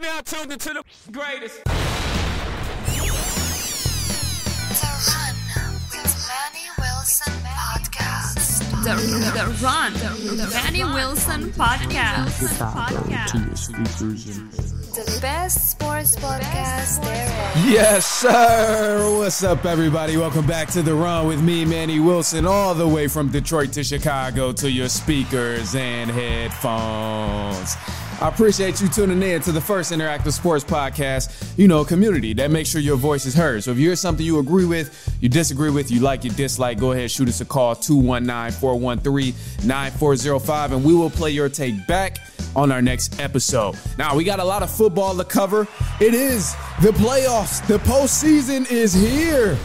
Now tuned into the greatest. The Run with Manny Wilson podcast. The Run, the Manny Wilson podcast. The best sports podcast there is. Yes, sir. What's up, everybody? Welcome back to The Run with me, Manny Wilson, all the way from Detroit to Chicago to your speakers and headphones. I appreciate you tuning in to the first interactive sports podcast, community that makes sure your voice is heard. So if you hear something you agree with, you disagree with, you like, you dislike, go ahead, shoot us a call, 219-413-9405, and we will play your take back on our next episode. Now, we got a lot of football to cover. It is the playoffs. The postseason is here.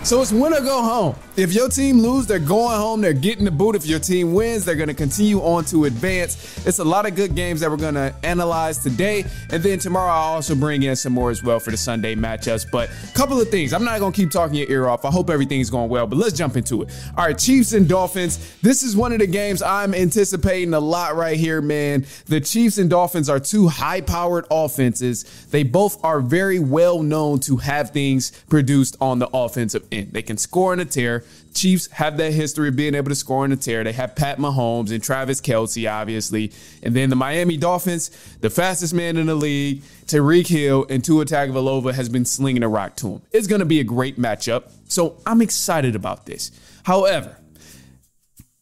So it's win or go home. If your team lose, they're going home. They're getting the boot. If your team wins, they're going to continue on to advance. It's a lot of good games that we're going to analyze today. And then tomorrow, I'll also bring in some more as well for the Sunday matchups. But a couple of things. I'm not going to keep talking your ear off. I hope everything's going well, but let's jump into it. All right, Chiefs and Dolphins. This is one of the games I'm anticipating a lot right here, man. The Chiefs and Dolphins are two high-powered offenses. They both are very well known to have things produced on the offensive end. They can score in a tear. Chiefs have that history of being able to score in a tear. They have Pat Mahomes and Travis Kelce, obviously. And then the Miami Dolphins, the fastest man in the league, Tyreek Hill, and Tua Tagovailoa has been slinging a rock to him. It's going to be a great matchup. So I'm excited about this. However,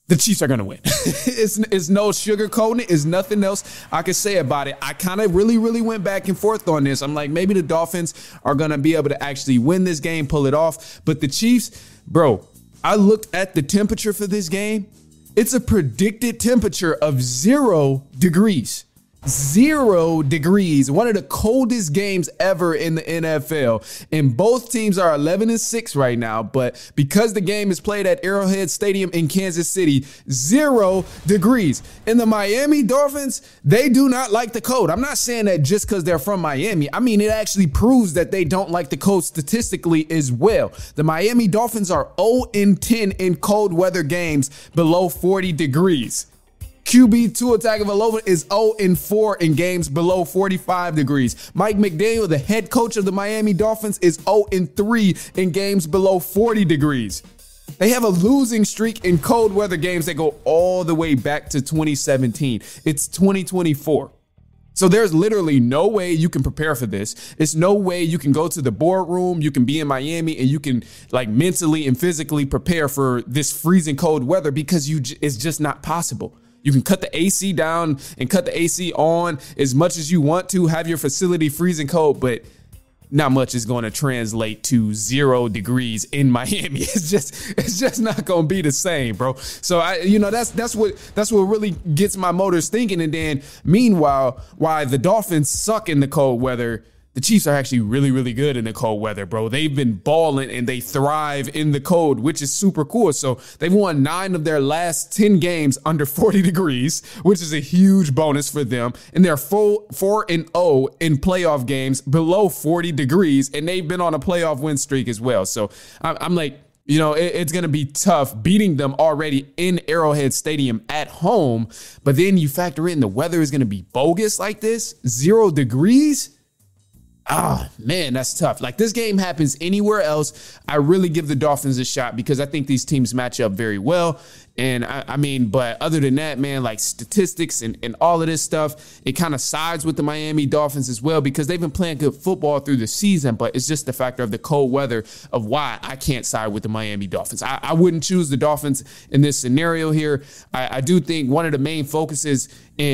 the Chiefs are going to win. It's no sugarcoating it. It's nothing else I can say about it. I kind of really went back and forth on this. I'm like, maybe the Dolphins are going to be able to actually win this game, pull it off. But the Chiefs, bro, I looked at the temperature for this game. It's a predicted temperature of 0 degrees. 0 degrees, one of the coldest games ever in the NFL. And both teams are 11-6 right now. But because the game is played at Arrowhead Stadium in Kansas City, 0 degrees. And the Miami Dolphins, they do not like the cold. I'm not saying that just because they're from Miami. I mean, it actually proves that they don't like the cold statistically as well. The Miami Dolphins are 0-10 in cold weather games below 40 degrees. QB Tua Tagovailoa is 0-4 in games below 45 degrees. Mike McDaniel, the head coach of the Miami Dolphins, is 0-3 in games below 40 degrees. They have a losing streak in cold weather games that go all the way back to 2017. It's 2024. So there's literally no way you can prepare for this. It's no way you can go to the boardroom. You can be in Miami and you can mentally and physically prepare for this freezing cold weather because it's just not possible. You can cut the AC down and cut the AC on as much as you want to, have your facility freezing cold, but not much is going to translate to 0 degrees in Miami. It's just not going to be the same, bro. So that's what really gets my motors thinking. And then meanwhile, why the Dolphins suck in the cold weather, the Chiefs are actually really good in the cold weather, bro. They've been balling and they thrive in the cold, which is super cool. So they've won 9 of their last 10 games under 40 degrees, which is a huge bonus for them. And they're 4-0 in playoff games below 40 degrees. And they've been on a playoff win streak as well. So I'm like, it's going to be tough beating them already in Arrowhead Stadium at home. But then you factor in the weather is going to be bogus like this, 0 degrees. Oh, man, that's tough. Like, this game happens anywhere else, I really give the Dolphins a shot because I think these teams match up very well. And but other than that, man, like statistics and all of this stuff, it kind of sides with the Miami Dolphins as well because they've been playing good football through the season. But it's just the factor of the cold weather of why I can't side with the Miami Dolphins. I wouldn't choose the Dolphins in this scenario here. I do think one of the main focuses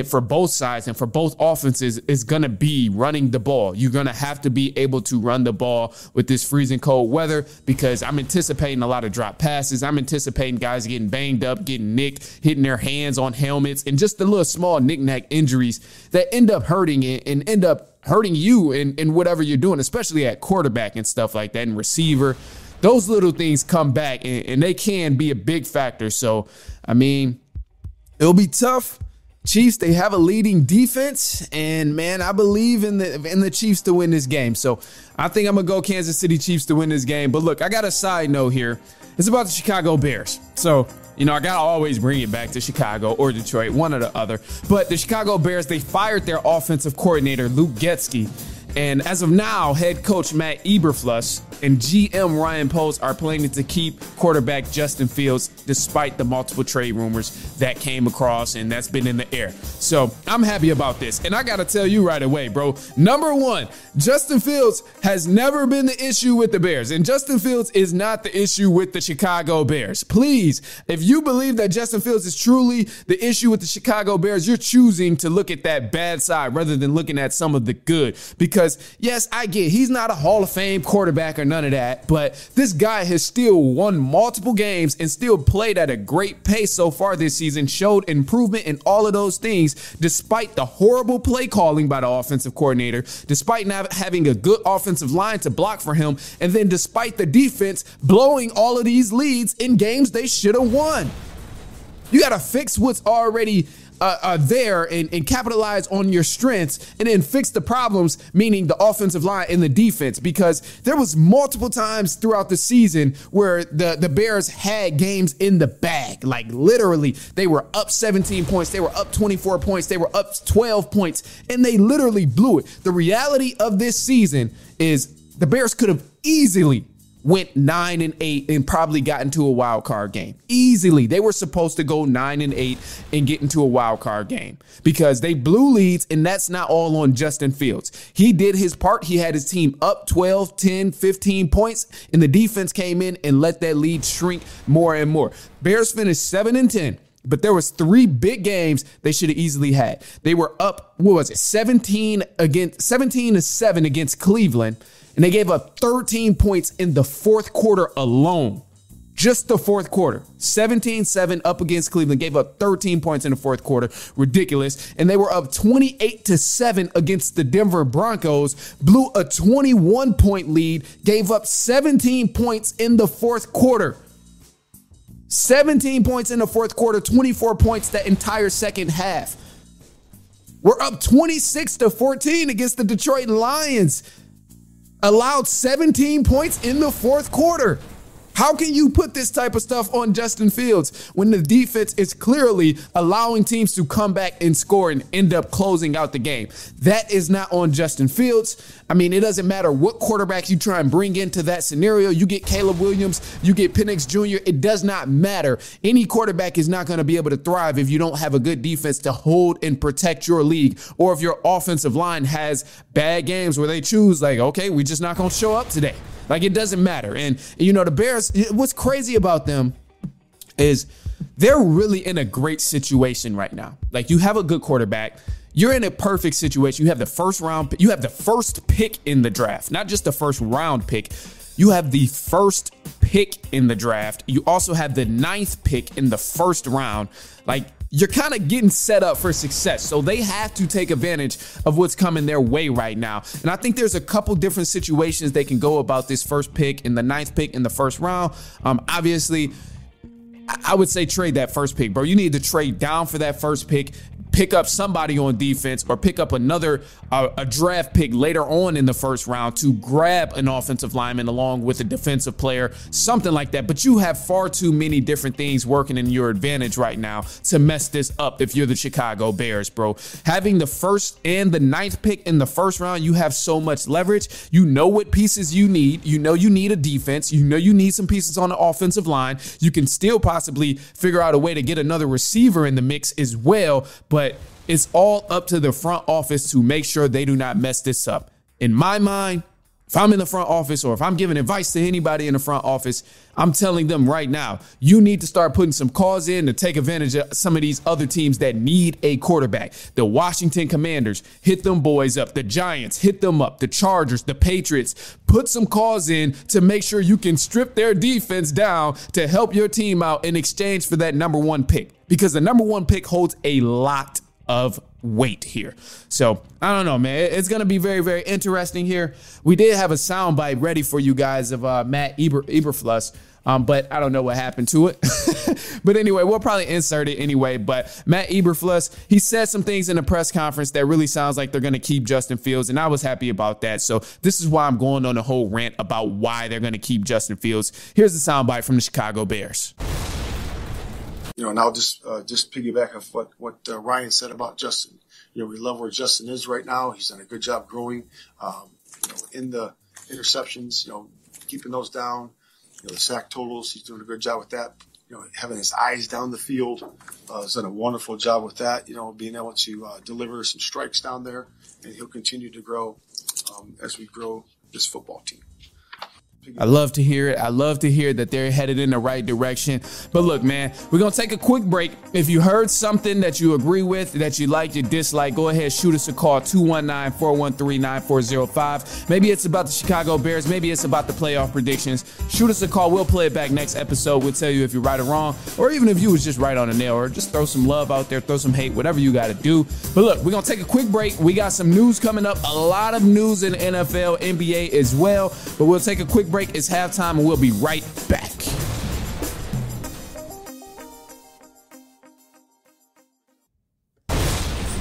for both sides and for both offenses is going to be running the ball. You're going to have to be able to run the ball with this freezing cold weather because I'm anticipating a lot of drop passes. I'm anticipating guys getting banged up, getting nicked, hitting their hands on helmets, and just the little small knick-knack injuries that end up hurting it and end up hurting you in whatever you're doing, especially at quarterback and stuff like that and receiver. Those little things come back and they can be a big factor. So, it'll be tough. Chiefs, they have a leading defense, and man, I believe in the Chiefs to win this game. So I think I'm gonna go Kansas City Chiefs to win this game. But look, I got a side note here. It's about the Chicago Bears. So You know, I got to always bring it back to Chicago or Detroit, one or the other. But the Chicago Bears, they fired their offensive coordinator, Luke Getsky. And as of now, head coach Matt Eberflus and GM Ryan Poles are planning to keep quarterback Justin Fields despite the multiple trade rumors that came across and that's been in the air. So I'm happy about this. And I got to tell you right away, bro, number one, Justin Fields has never been the issue with the Bears. And Justin Fields is not the issue with the Chicago Bears. Please, if you believe that Justin Fields is truly the issue with the Chicago Bears, you're choosing to look at that bad side rather than looking at some of the good. Because yes, I get he's not a Hall of Fame quarterback or none of that, but this guy has still won multiple games and still played at a great pace so far this season, showed improvement in all of those things, despite the horrible play calling by the offensive coordinator, despite not having a good offensive line to block for him, and then despite the defense blowing all of these leads in games they should have won. You got to fix what's already there and capitalize on your strengths and then fix the problems, meaning the offensive line and the defense, because there was multiple times throughout the season where the Bears had games in the bag. Like literally, they were up 17 points. They were up 24 points. They were up 12 points, and they literally blew it. The reality of this season is the Bears could have easily went 9-8 and probably got into a wild card game. Easily. They were supposed to go 9-8 and get into a wild card game because they blew leads, and that's not all on Justin Fields. He did his part. He had his team up 12, 10, 15 points, and the defense came in and let that lead shrink more and more. Bears finished 7-10. But there was 3 big games they should have easily had. They were up, 17-7 against Cleveland, and they gave up 13 points in the fourth quarter alone. Just the fourth quarter. 17-7 up against Cleveland, gave up 13 points in the fourth quarter. Ridiculous. And they were up 28-7 against the Denver Broncos, blew a 21-point lead, gave up 17 points in the fourth quarter. 17 points in the fourth quarter, 24 points that entire second half. We're up 26-14 against the Detroit Lions. Allowed 17 points in the fourth quarter. How can you put this type of stuff on Justin Fields when the defense is clearly allowing teams to come back and score and end up closing out the game? That is not on Justin Fields. I mean, it doesn't matter what quarterback you try and bring into that scenario. You get Caleb Williams, you get Penix Jr. It does not matter. Any quarterback is not going to be able to thrive if you don't have a good defense to hold and protect your league, or if your offensive line has bad games where they choose like, okay, we're just not going to show up today. Like, it doesn't matter. And, you know, the Bears, what's crazy about them is they're really in a great situation right now. Like, you have a good quarterback. You're in a perfect situation. You have the first pick in the draft, not just the first round pick. You have the first pick in the draft. You also have the 9th pick in the first round. Like, you're kind of getting set up for success. So they have to take advantage of what's coming their way right now. And I think there's a couple different situations they can go about this first pick and the 9th pick in the first round. Obviously, I would say trade that first pick, bro. You need to trade down for that first pick. Pick up somebody on defense, or pick up another a draft pick later on in the first round to grab an offensive lineman along with a defensive player, something like that. But you have far too many different things working in your advantage right now to mess this up if you're the Chicago Bears, bro. Having the first and the 9th pick in the first round, you have so much leverage. You know what pieces you need. You know you need a defense. You know you need some pieces on the offensive line. You can still possibly figure out a way to get another receiver in the mix as well, but it's all up to the front office to make sure they do not mess this up. In my mind, if I'm in the front office or if I'm giving advice to anybody in the front office, I'm telling them right now, you need to start putting some calls in to take advantage of some of these other teams that need a quarterback. The Washington Commanders, hit them boys up. The Giants, hit them up. The Chargers, the Patriots, put some calls in to make sure you can strip their defense down to help your team out in exchange for that number 1 pick. Because the number 1 pick holds a lot of weight here. So I don't know, man. It's going to be very, very interesting here. We did have a soundbite ready for you guys of Matt Eberflus, but I don't know what happened to it. But anyway, we'll probably insert it anyway. But Matt Eberflus, he said some things in the press conference that really sounds like they're going to keep Justin Fields, and I was happy about that. So this is why I'm going on a whole rant about why they're going to keep Justin Fields. Here's the soundbite from the Chicago Bears. And I'll just piggyback off what Ryan said about Justin. We love where Justin is right now. He's done a good job growing, in the interceptions, keeping those down, the sack totals. He's doing a good job with that. Having his eyes down the field, has done a wonderful job with that, being able to deliver some strikes down there, and he'll continue to grow as we grow this football team. I love to hear it. I love to hear that they're headed in the right direction. But look, man, we're going to take a quick break. If you heard something that you agree with, that you like, you dislike, go ahead, shoot us a call, 219-413-9405. Maybe it's about the Chicago Bears. Maybe it's about the playoff predictions. Shoot us a call. We'll play it back next episode. We'll tell you if you're right or wrong, or even if you was just right on the nail, or just throw some love out there, throw some hate, whatever you got to do. But look, we're going to take a quick break. We got some news coming up, a lot of news in NFL, NBA as well. But we'll take a quick break. It's halftime, and we'll be right back.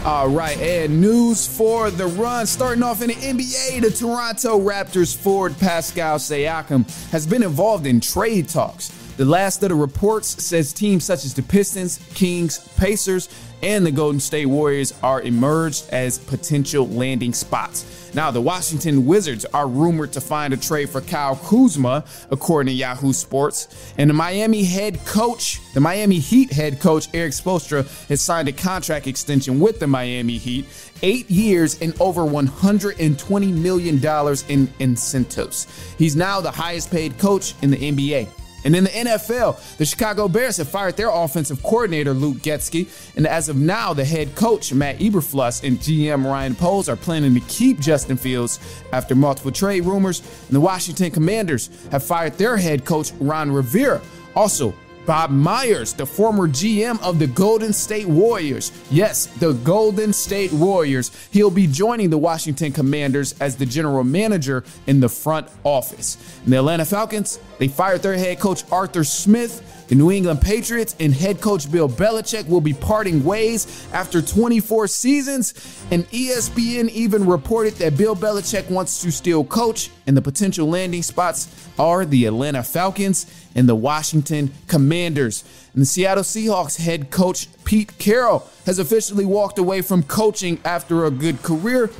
All right, and news for the run. Starting off in the NBA, the Toronto Raptors forward Pascal Siakam has been involved in trade talks. The last of the reports says teams such as the Pistons, Kings, Pacers, and the Golden State Warriors are emerged as potential landing spots. Now, the Washington Wizards are rumored to find a trade for Kyle Kuzma, according to Yahoo Sports. And the Miami Heat head coach, Eric Spoelstra, has signed a contract extension with the Miami Heat, 8 years and over $120 million in incentives. He's now the highest paid coach in the NBA. And in the NFL, the Chicago Bears have fired their offensive coordinator, Luke Getsky. And as of now, the head coach, Matt Eberflus, and GM Ryan Poles are planning to keep Justin Fields after multiple trade rumors. And the Washington Commanders have fired their head coach, Ron Rivera. Also, Bob Myers, the former GM of the Golden State Warriors. Yes, the Golden State Warriors. He'll be joining the Washington Commanders as the general manager in the front office. And the Atlanta Falcons, they fired their head coach Arthur Smith. The New England Patriots and head coach Bill Belichick will be parting ways after 24 seasons. And ESPN even reported that Bill Belichick wants to still coach, and the potential landing spots are the Atlanta Falcons and the Washington Commanders. And the Seattle Seahawks head coach Pete Carroll has officially walked away from coaching after a good career.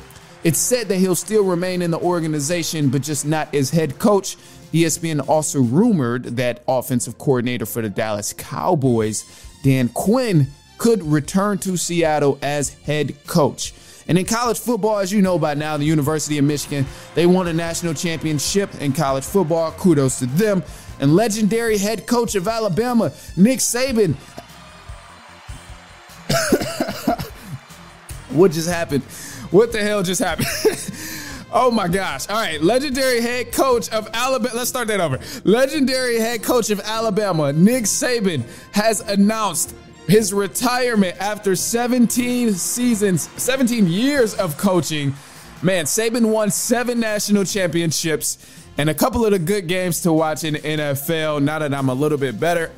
It's said that he'll still remain in the organization, but just not as head coach. ESPN also rumored that offensive coordinator for the Dallas Cowboys, Dan Quinn, could return to Seattle as head coach. And in college football, as you know by now, the University of Michigan, they won a national championship in college football. Kudos to them. And legendary head coach of Alabama, Nick Saban. What just happened? What the hell just happened? Oh my gosh. All right. Legendary head coach of Alabama. Let's start that over. Legendary head coach of Alabama, Nick Saban, has announced his retirement after 17 years of coaching. Man, Saban won 7 national championships and a couple of the good games to watch in the NFL. Now that I'm a little bit better.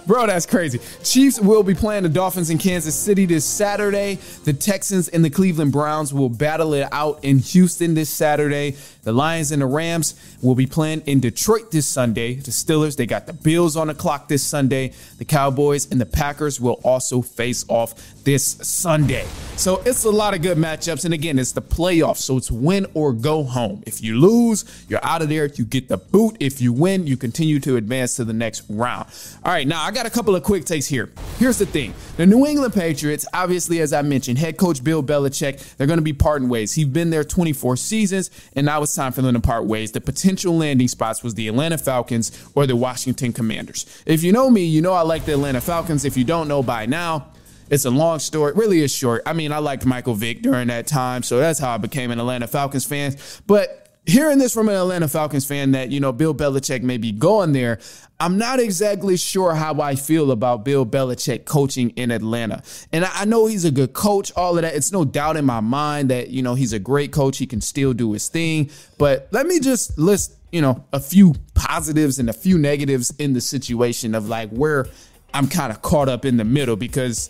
Bro, that's crazy. Chiefs will be playing the Dolphins in Kansas City this Saturday. The Texans and the Cleveland Browns will battle it out in Houston this Saturday. The Lions and the Rams will be playing in Detroit this Sunday. The Steelers, they got the Bills on the clock this Sunday. The Cowboys and the Packers will also face off this Sunday. So it's a lot of good matchups. And again, it's the playoffs, so it's win or go home. If you lose, you're out of there. You get the boot. If you win, you continue to advance to the next round. All right, now I got a couple of quick takes here. Here's the thing. The New England Patriots, obviously, as I mentioned, head coach Bill Belichick, they're going to be parting ways. He's been there 24 seasons, and now it's time for them to part ways. The potential landing spots was the Atlanta Falcons or the Washington Commanders. If you know me, you know I like the Atlanta Falcons. If you don't know by now, it's a long story. Really is short. I mean, I liked Michael Vick during that time, so that's how I became an Atlanta Falcons fan. But hearing this from an Atlanta Falcons fan that, you know, Bill Belichick may be going there, I'm not exactly sure how I feel about Bill Belichick coaching in Atlanta. And I know he's a good coach, all of that. It's no doubt in my mind that, you know, he's a great coach. He can still do his thing. But let me just list, you know, a few positives and a few negatives in the situation of like where I'm kind of caught up in the middle, because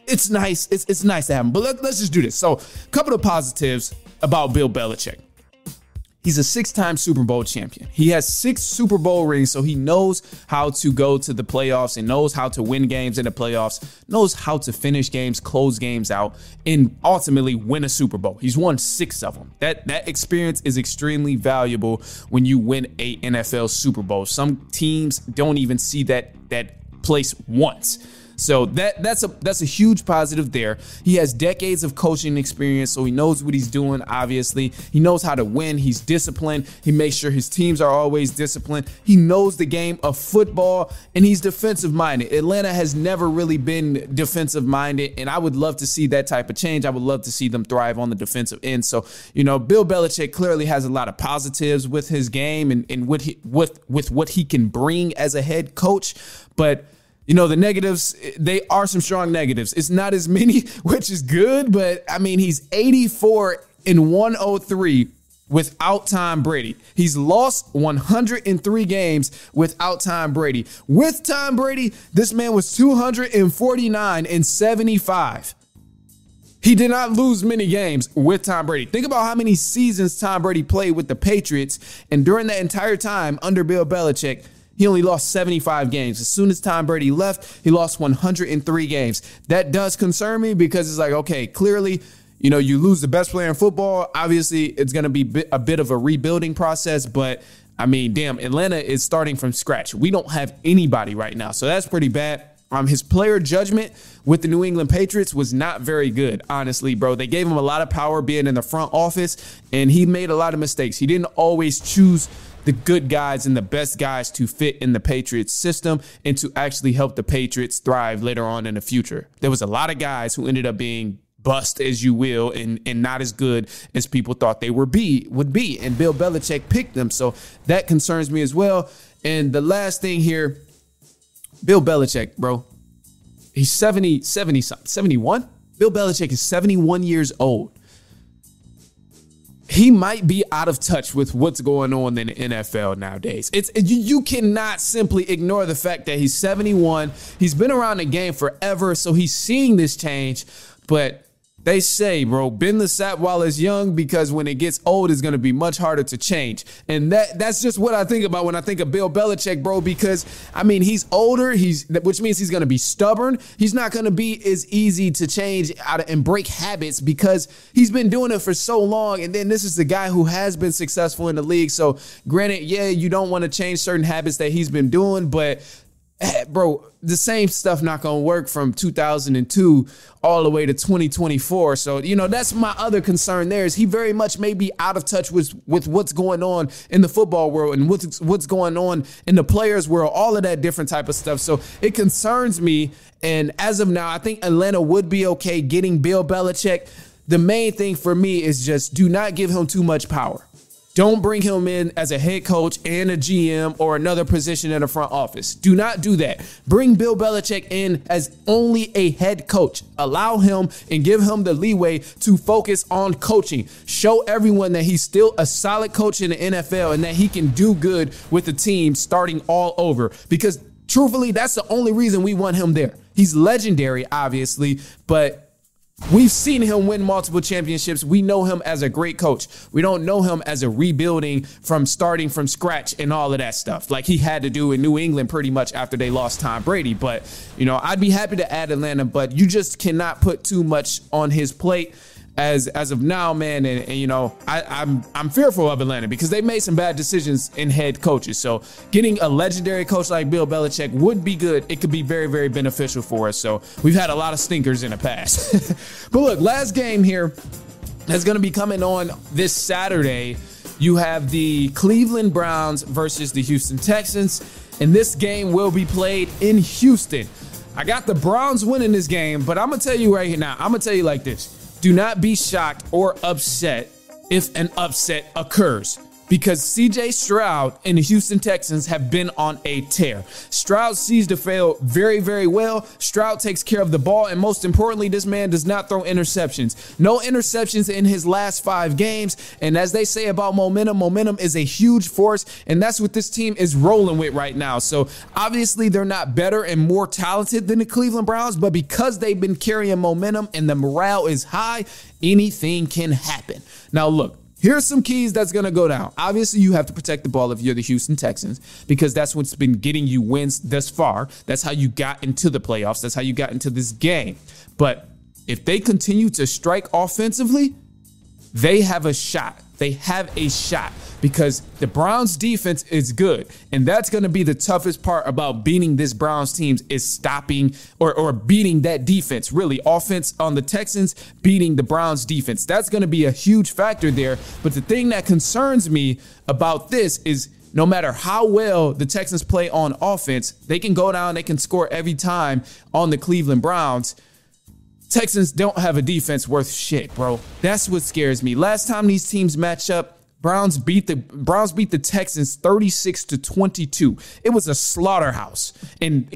it's nice. It's nice to have him. But let's just do this. So a couple of positives about Bill Belichick. He's a 6-time Super Bowl champion. He has 6 Super Bowl rings, so he knows how to go to the playoffs and knows how to win games in the playoffs, knows how to finish games, close games out, and ultimately win a Super Bowl. He's won 6 of them. That experience is extremely valuable when you win a NFL Super Bowl. Some teams don't even see that place once. So that's a huge positive there. He has decades of coaching experience, so he knows what he's doing, obviously. He knows how to win. He's disciplined. He makes sure his teams are always disciplined. He knows the game of football, and he's defensive-minded. Atlanta has never really been defensive-minded, and I would love to see that type of change. I would love to see them thrive on the defensive end. So, Bill Belichick clearly has a lot of positives with his game and with what he can bring as a head coach, but the negatives, they are some strong negatives. It's not as many, which is good, but he's 84-103 without Tom Brady. He's lost 103 games without Tom Brady. With Tom Brady, this man was 249-75. He did not lose many games with Tom Brady. Think about how many seasons Tom Brady played with the Patriots, and during that entire time under Bill Belichick, he only lost 75 games. As soon as Tom Brady left, he lost 103 games. That does concern me because it's like, okay, clearly, you lose the best player in football. Obviously, it's going to be a bit of a rebuilding process. But, damn, Atlanta is starting from scratch. We don't have anybody right now. So that's pretty bad. His player judgment with the New England Patriots was not very good, honestly, bro. They gave him a lot of power being in the front office, and he made a lot of mistakes. He didn't always choose the good guys and the best guys to fit in the Patriots system and to actually help the Patriots thrive later on in the future. There was a lot of guys who ended up being bust, as you will, and not as good as people thought they would be. And Bill Belichick picked them. So that concerns me as well. And the last thing here, Bill Belichick, bro, he's 71. Bill Belichick is 71 years old. He might be out of touch with what's going on in the NFL nowadays. You cannot simply ignore the fact that he's 71. He's been around the game forever, so he's seeing this change. But they say, bro, bend the sap while it's young, because when it gets old, it's going to be much harder to change. And that's just what I think about when I think of Bill Belichick, bro, because, he's older, which means he's going to be stubborn. He's not going to be as easy to change and break habits because he's been doing it for so long. And then this is the guy who has been successful in the league. So granted, yeah, you don't want to change certain habits that he's been doing, but bro, the same stuff not gonna work from 2002 all the way to 2024. So, that's my other concern there, is he very much may be out of touch with what's going on in the football world and what's going on in the players world, all of that different type of stuff. So it concerns me. And as of now, I think Atlanta would be okay getting Bill Belichick. The main thing for me is just do not give him too much power. Don't bring him in as a head coach and a GM or another position in the front office. Do not do that. Bring Bill Belichick in as only a head coach. Allow him and give him the leeway to focus on coaching. Show everyone that he's still a solid coach in the NFL and that he can do good with the team starting all over. Because truthfully, that's the only reason we want him there. He's legendary, obviously, but we've seen him win multiple championships. We know him as a great coach. We don't know him as a rebuilding from starting from scratch and all of that stuff like he had to do in New England pretty much after they lost Tom Brady. But, I'd be happy to add Atlanta, but you just cannot put too much on his plate as of now, man. And I'm fearful of Atlanta because they made some bad decisions in head coaches. So getting a legendary coach like Bill Belichick would be good. It could be very, very beneficial for us. So we've had a lot of stinkers in the past. But look, last game here that's going to be coming on this Saturday. You have the Cleveland Browns versus the Houston Texans. And this game will be played in Houston. I got the Browns winning this game, but I'm going to tell you right here now, I'm going to tell you like this. Do not be shocked or upset if an upset occurs, because CJ Stroud and the Houston Texans have been on a tear. Stroud sees the field very, very well. Stroud takes care of the ball, and most importantly, this man does not throw interceptions. No interceptions in his last 5 games, and as they say about momentum is a huge force, and that's what this team is rolling with right now. So obviously, they're not better and more talented than the Cleveland Browns, but because they've been carrying momentum and the morale is high, anything can happen. Now, look, Here's some keys that's going to go down. Obviously, you have to protect the ball if you're the Houston Texans, because that's what's been getting you wins thus far. That's how you got into the playoffs. That's how you got into this game. But if they continue to strike offensively, they have a shot. They have a shot because the Browns defense is good. And that's going to be the toughest part about beating this Browns team is stopping or beating that defense. Really, offense on the Texans, beating the Browns defense. That's going to be a huge factor there. But the thing that concerns me about this is no matter how well the Texans play on offense, they can go down, they can score every time on the Cleveland Browns. Texans don't have a defense worth shit, bro. That's what scares me. Last time these teams match up, Browns beat the Texans 36-22. It was a slaughterhouse. And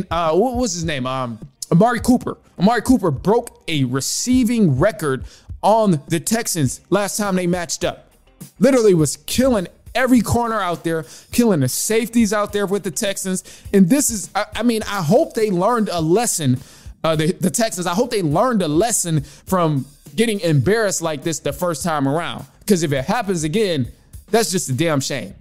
what was his name? Amari Cooper. Amari Cooper broke a receiving record on the Texans last time they matched up. Literally was killing every corner out there, killing the safeties out there with the Texans. And this is, I hope they learned a lesson. The Texans, I hope they learned a lesson from getting embarrassed like this the first time around. Because if it happens again, that's just a damn shame.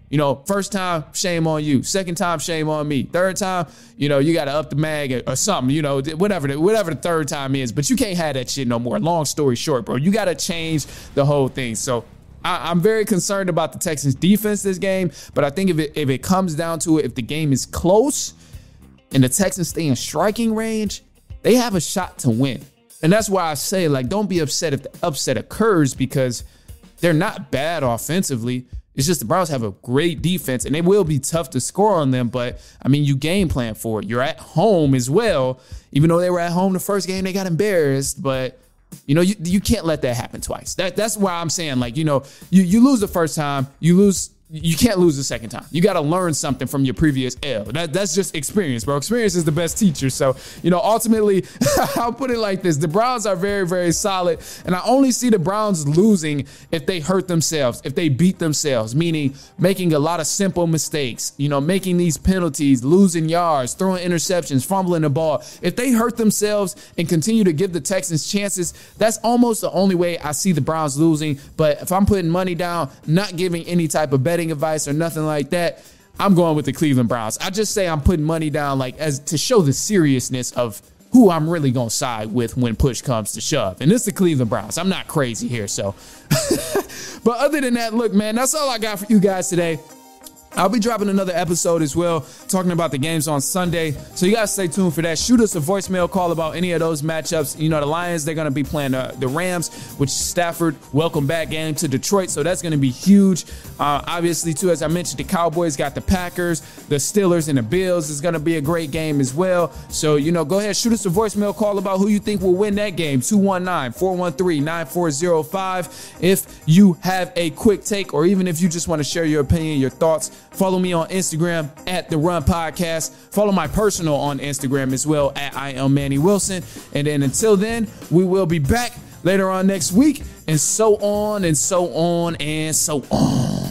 First time, shame on you. Second time, shame on me. Third time, you got to up the mag or something, whatever the third time is. But you can't have that shit no more. Long story short, bro, you got to change the whole thing. So I'm very concerned about the Texans defense this game. But I think if it comes down to it, if the game is close and the Texans stay in striking range, they have a shot to win. And that's why I say, don't be upset if the upset occurs, because they're not bad offensively. It's just the Browns have a great defense, and it will be tough to score on them. But, you game plan for it. You're at home as well. Even though they were at home the first game, they got embarrassed. But, you can't let that happen twice. That's why I'm saying, you lose the first time, you can't lose the second time. You got to learn something from your previous L. That's just experience, bro. Experience is the best teacher. So, ultimately, I'll put it like this. The Browns are very, very solid. And I only see the Browns losing if they hurt themselves, if they beat themselves, meaning making a lot of simple mistakes, making these penalties, losing yards, throwing interceptions, fumbling the ball. If they hurt themselves and continue to give the Texans chances, that's almost the only way I see the Browns losing. But if I'm putting money down, not giving any type of betting advice or nothing like that, I'm going with the Cleveland Browns. I just say I'm putting money down as to show the seriousness of who I'm really going to side with when push comes to shove. And it's the Cleveland Browns. I'm not crazy here. So, but other than that, look, man, that's all I got for you guys today. I'll be dropping another episode as well, talking about the games on Sunday. So you guys stay tuned for that. Shoot us a voicemail call about any of those matchups. The Lions, they're going to be playing the Rams, which Stafford, welcome back game to Detroit. So that's going to be huge. Obviously, too, as I mentioned, the Cowboys got the Packers, the Steelers, and the Bills. Is going to be a great game as well. So, go ahead, shoot us a voicemail call about who you think will win that game. 219-413-9405. If you have a quick take, or even if you just want to share your opinion, your thoughts, follow me on Instagram at The Run Podcast. Follow my personal on Instagram as well at I am Manny Wilson. And then until then, we will be back later on next week, and so on and so on and so on.